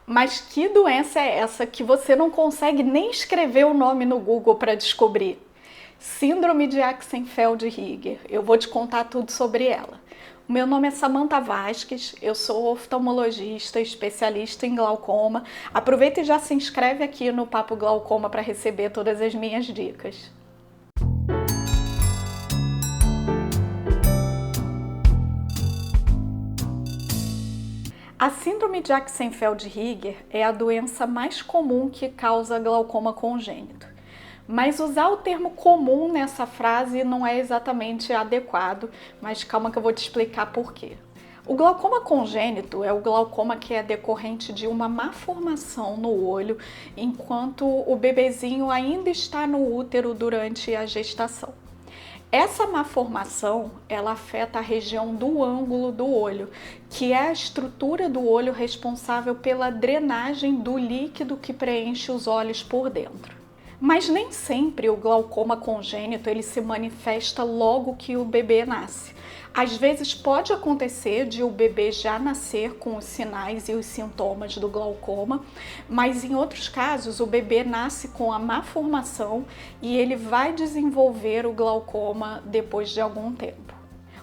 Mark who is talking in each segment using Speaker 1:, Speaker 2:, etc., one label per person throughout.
Speaker 1: Mas que doença é essa que você não consegue nem escrever o nome no Google para descobrir? Síndrome de Axenfeld-Rieger. Eu vou te contar tudo sobre ela. O meu nome é Samantha Vasques, eu sou oftalmologista, especialista em glaucoma. Aproveita e já se inscreve aqui no Papo Glaucoma para receber todas as minhas dicas. A síndrome de Axenfeld-Rieger é a doença mais comum que causa glaucoma congênito. Mas usar o termo comum nessa frase não é exatamente adequado, mas calma que eu vou te explicar por quê. O glaucoma congênito é o glaucoma que é decorrente de uma má formação no olho enquanto o bebezinho ainda está no útero durante a gestação. Essa malformação, ela afeta a região do ângulo do olho, que é a estrutura do olho responsável pela drenagem do líquido que preenche os olhos por dentro. Mas nem sempre o glaucoma congênito ele se manifesta logo que o bebê nasce. Às vezes pode acontecer de o bebê já nascer com os sinais e os sintomas do glaucoma, mas em outros casos o bebê nasce com a má formação e ele vai desenvolver o glaucoma depois de algum tempo.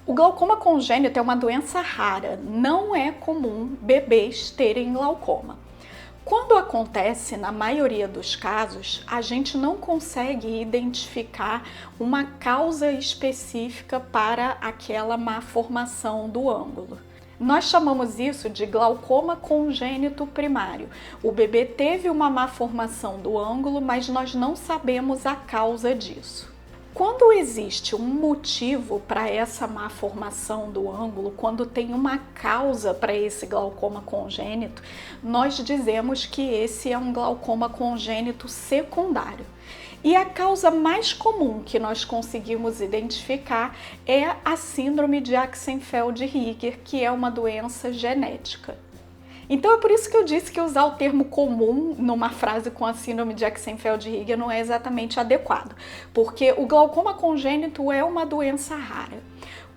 Speaker 1: O glaucoma congênito é uma doença rara, não é comum bebês terem glaucoma. Quando acontece, na maioria dos casos, a gente não consegue identificar uma causa específica para aquela má formação do ângulo. Nós chamamos isso de glaucoma congênito primário. O bebê teve uma má formação do ângulo, mas nós não sabemos a causa disso. Quando existe um motivo para essa má formação do ângulo, quando tem uma causa para esse glaucoma congênito, nós dizemos que esse é um glaucoma congênito secundário. E a causa mais comum que nós conseguimos identificar é a síndrome de Axenfeld-Rieger, que é uma doença genética. Então é por isso que eu disse que usar o termo comum numa frase com a síndrome de Axenfeld-Rieger não é exatamente adequado, porque o glaucoma congênito é uma doença rara.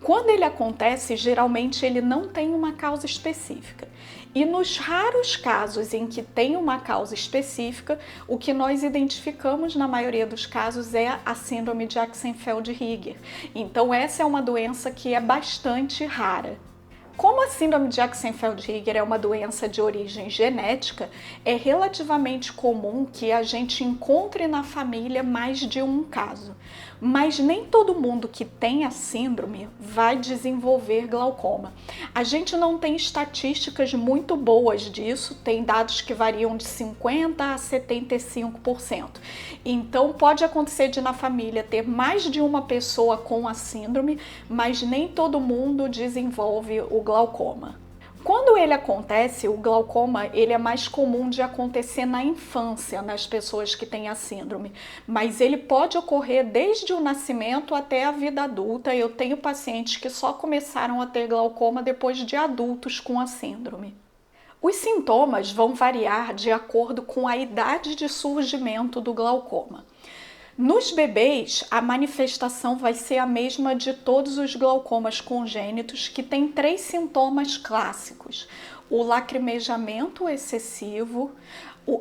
Speaker 1: Quando ele acontece, geralmente ele não tem uma causa específica. E nos raros casos em que tem uma causa específica, o que nós identificamos na maioria dos casos é a síndrome de Axenfeld-Rieger. Então essa é uma doença que é bastante rara. Como a síndrome de Axenfeld-Rieger é uma doença de origem genética, é relativamente comum que a gente encontre na família mais de um caso. Mas nem todo mundo que tem a síndrome vai desenvolver glaucoma. A gente não tem estatísticas muito boas disso, tem dados que variam de 50% a 75%. Então pode acontecer de na família ter mais de uma pessoa com a síndrome, mas nem todo mundo desenvolve o glaucoma. Quando ele acontece, o glaucoma ele é mais comum de acontecer na infância, nas pessoas que têm a síndrome, mas ele pode ocorrer desde o nascimento até a vida adulta. Eu tenho pacientes que só começaram a ter glaucoma depois de adultos com a síndrome. Os sintomas vão variar de acordo com a idade de surgimento do glaucoma. Nos bebês, a manifestação vai ser a mesma de todos os glaucomas congênitos, que tem 3 sintomas clássicos: o lacrimejamento excessivo,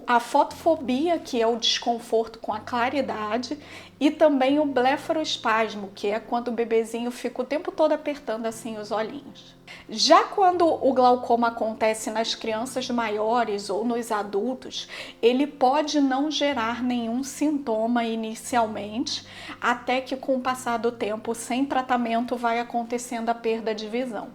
Speaker 1: a fotofobia, que é o desconforto com a claridade, e também o blefaroespasmo, que é quando o bebezinho fica o tempo todo apertando assim os olhinhos. Já quando o glaucoma acontece nas crianças maiores ou nos adultos, ele pode não gerar nenhum sintoma inicialmente, até que com o passar do tempo, sem tratamento, vai acontecendo a perda de visão.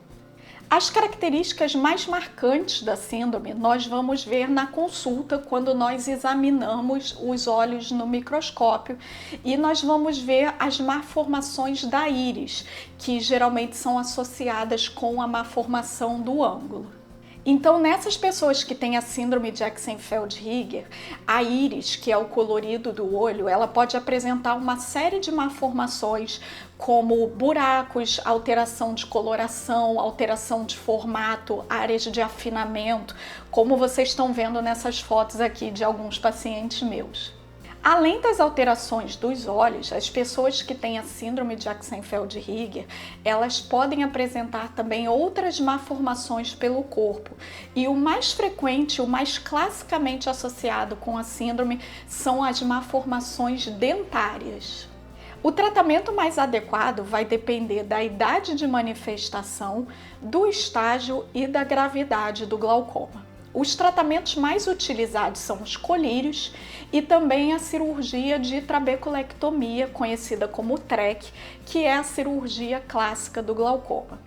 Speaker 1: As características mais marcantes da síndrome nós vamos ver na consulta quando nós examinamos os olhos no microscópio, e nós vamos ver as malformações da íris, que geralmente são associadas com a malformação do ângulo. Então, nessas pessoas que têm a síndrome de Axenfeld-Rieger, a íris, que é o colorido do olho, ela pode apresentar uma série de malformações, como buracos, alteração de coloração, alteração de formato, áreas de afinamento, como vocês estão vendo nessas fotos aqui de alguns pacientes meus. Além das alterações dos olhos, as pessoas que têm a síndrome de Axenfeld-Rieger, elas podem apresentar também outras malformações pelo corpo. E o mais frequente, o mais classicamente associado com a síndrome, são as malformações dentárias. O tratamento mais adequado vai depender da idade de manifestação, do estágio e da gravidade do glaucoma. Os tratamentos mais utilizados são os colírios e também a cirurgia de trabeculectomia, conhecida como TREC, que é a cirurgia clássica do glaucoma.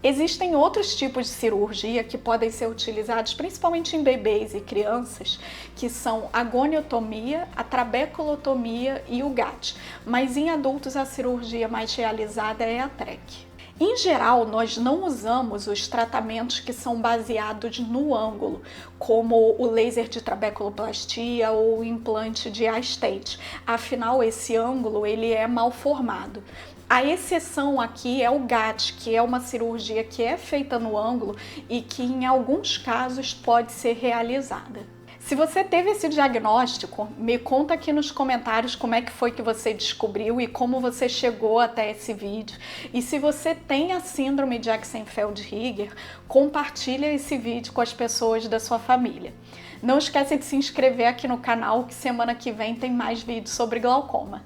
Speaker 1: Existem outros tipos de cirurgia que podem ser utilizados principalmente em bebês e crianças, que são a goniotomia, a trabeculotomia e o GAT, mas em adultos a cirurgia mais realizada é a TREC. Em geral, nós não usamos os tratamentos que são baseados no ângulo, como o laser de trabeculoplastia ou o implante de Aestate. Afinal, esse ângulo ele é mal formado. A exceção aqui é o GAT, que é uma cirurgia que é feita no ângulo e que em alguns casos pode ser realizada. Se você teve esse diagnóstico, me conta aqui nos comentários como é que foi que você descobriu e como você chegou até esse vídeo. E se você tem a síndrome de Axenfeld-Rieger, compartilha esse vídeo com as pessoas da sua família. Não esquece de se inscrever aqui no canal, que semana que vem tem mais vídeos sobre glaucoma.